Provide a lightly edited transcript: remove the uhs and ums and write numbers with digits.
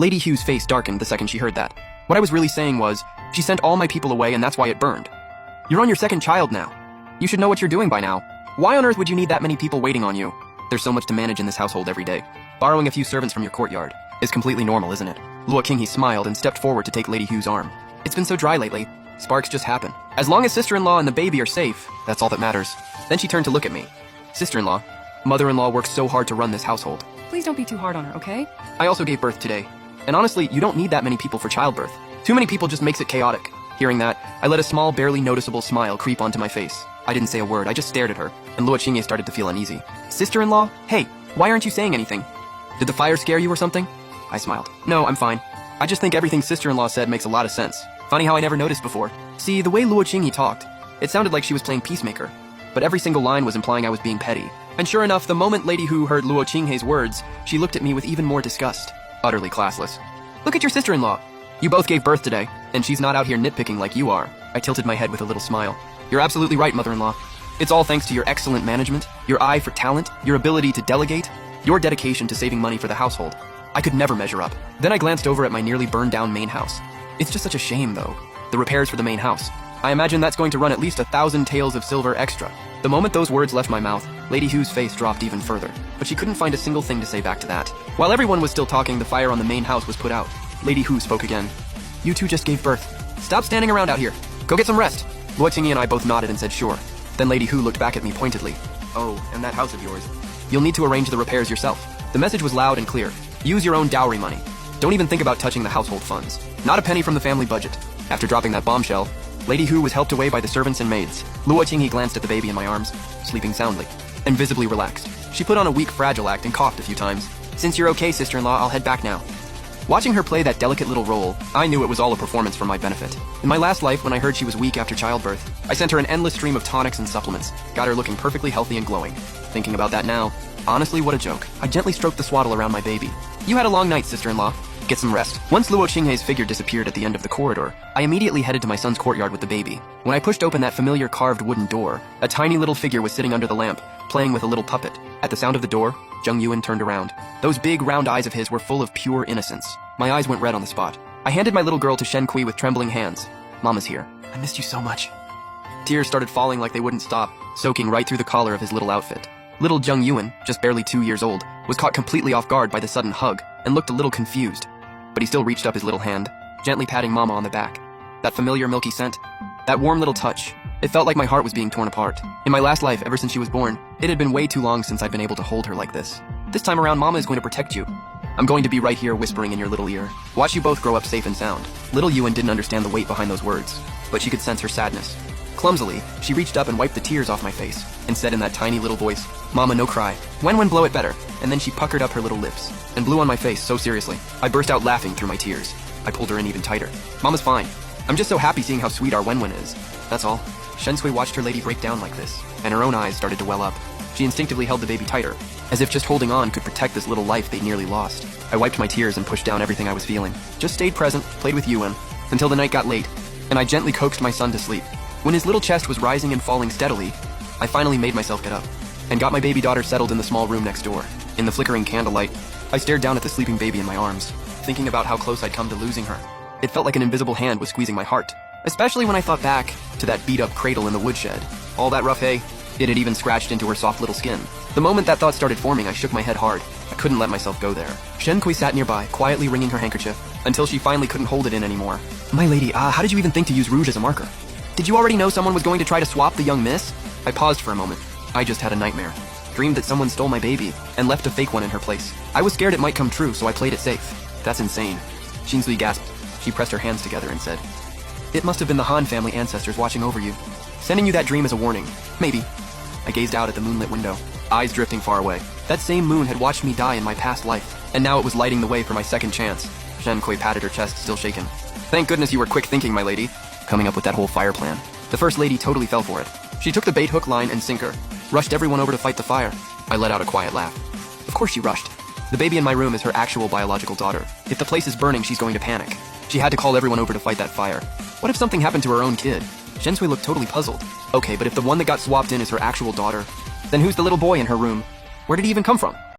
Lady Hugh's face darkened the second she heard that. What I was really saying was, she sent all my people away and that's why it burned. You're on your second child now. You should know what you're doing by now. Why on earth would you need that many people waiting on you? There's so much to manage in this household every day. Borrowing a few servants from your courtyard is completely normal, isn't it? Luo Qinghe smiled and stepped forward to take Lady Hugh's arm. It's been so dry lately. Sparks just happen. As long as sister-in-law and the baby are safe, that's all that matters. Then she turned to look at me. Sister-in-law, mother-in-law works so hard to run this household. Please don't be too hard on her, okay? I also gave birth today. And honestly, you don't need that many people for childbirth. Too many people just makes it chaotic. Hearing that, I let a small, barely noticeable smile creep onto my face. I didn't say a word, I just stared at her, and Luo Qinghe started to feel uneasy. Sister-in-law? Hey, why aren't you saying anything? Did the fire scare you or something? I smiled. No, I'm fine. I just think everything sister-in-law said makes a lot of sense. Funny how I never noticed before. See, the way Luo Qinghe talked, it sounded like she was playing peacemaker. But every single line was implying I was being petty. And sure enough, the moment Lady Hu heard Luo Qinghe's words, she looked at me with even more disgust. Utterly classless. Look at your sister-in-law. You both gave birth today, and she's not out here nitpicking like you are. I tilted my head with a little smile. You're absolutely right, mother-in-law. It's all thanks to your excellent management, your eye for talent, your ability to delegate, your dedication to saving money for the household. I could never measure up. Then I glanced over at my nearly burned down main house. It's just such a shame, though. The repairs for the main house. I imagine that's going to run at least 1,000 taels of silver extra. The moment those words left my mouth, Lady Hu's face dropped even further, but she couldn't find a single thing to say back to that. While everyone was still talking, the fire on the main house was put out. Lady Hu spoke again. You two just gave birth. Stop standing around out here. Go get some rest. Luo Qinghe and I both nodded and said sure. Then Lady Hu looked back at me pointedly. Oh, and that house of yours. You'll need to arrange the repairs yourself. The message was loud and clear. Use your own dowry money. Don't even think about touching the household funds. Not a penny from the family budget. After dropping that bombshell, Lady Hu was helped away by the servants and maids. Luo Qinghe glanced at the baby in my arms, sleeping soundly, and visibly relaxed. She put on a weak, fragile act and coughed a few times. Since you're okay, sister-in-law, I'll head back now. Watching her play that delicate little role, I knew it was all a performance for my benefit. In my last life, when I heard she was weak after childbirth, I sent her an endless stream of tonics and supplements, got her looking perfectly healthy and glowing. Thinking about that now, honestly, what a joke. I gently stroked the swaddle around my baby. You had a long night, sister-in-law. Get some rest. Once Luo Qinghe's figure disappeared at the end of the corridor, I immediately headed to my son's courtyard with the baby. When I pushed open that familiar carved wooden door, a tiny little figure was sitting under the lamp, playing with a little puppet. At the sound of the door, Zheng Yuan turned around. Those big, round eyes of his were full of pure innocence. My eyes went red on the spot. I handed my little girl to Shen Kui with trembling hands. Mama's here. I missed you so much. Tears started falling like they wouldn't stop, soaking right through the collar of his little outfit. Little Zheng Yuan, just barely 2 years old, was caught completely off guard by the sudden hug and looked a little confused. But he still reached up his little hand, gently patting Mama on the back. That familiar milky scent, that warm little touch, it felt like my heart was being torn apart. In my last life, ever since she was born, it had been way too long since I'd been able to hold her like this. This time around, Mama is going to protect you. I'm going to be right here whispering in your little ear. Watch you both grow up safe and sound. Little Yuan didn't understand the weight behind those words, but she could sense her sadness. Clumsily, she reached up and wiped the tears off my face, and said in that tiny little voice, Mama, no cry. When blow it better. And then she puckered up her little lips, and blew on my face so seriously. I burst out laughing through my tears. I pulled her in even tighter. Mama's fine. I'm just so happy seeing how sweet our Wen is. That's all. Shen Sui watched her lady break down like this, and her own eyes started to well up. She instinctively held the baby tighter, as if just holding on could protect this little life they nearly lost. I wiped my tears and pushed down everything I was feeling. Just stayed present, played with Yuan, until the night got late, and I gently coaxed my son to sleep. When his little chest was rising and falling steadily, I finally made myself get up, and got my baby daughter settled in the small room next door. In the flickering candlelight, I stared down at the sleeping baby in my arms, thinking about how close I'd come to losing her. It felt like an invisible hand was squeezing my heart, especially when I thought back to that beat-up cradle in the woodshed. All that rough hay, it had even scratched into her soft little skin. The moment that thought started forming, I shook my head hard. I couldn't let myself go there. Shen Kui sat nearby, quietly wringing her handkerchief, until she finally couldn't hold it in anymore. My lady, how did you even think to use rouge as a marker? Did you already know someone was going to try to swap the young miss? I paused for a moment. I just had a nightmare. Dreamed that someone stole my baby, and left a fake one in her place. I was scared it might come true, so I played it safe. That's insane. Shinzui gasped. She pressed her hands together and said, It must have been the Han family ancestors watching over you, sending you that dream as a warning. Maybe. I gazed out at the moonlit window, eyes drifting far away. That same moon had watched me die in my past life, and now it was lighting the way for my second chance. Shen Kui patted her chest, still shaken. Thank goodness you were quick thinking, my lady, coming up with that whole fire plan. The first lady totally fell for it. She took the bait hook, line, and sinker, rushed everyone over to fight the fire. I let out a quiet laugh. Of course she rushed. The baby in my room is her actual biological daughter. If the place is burning, she's going to panic. She had to call everyone over to fight that fire. What if something happened to her own kid? Shen Sui looked totally puzzled. Okay, but if the one that got swapped in is her actual daughter, then who's the little boy in her room? Where did he even come from?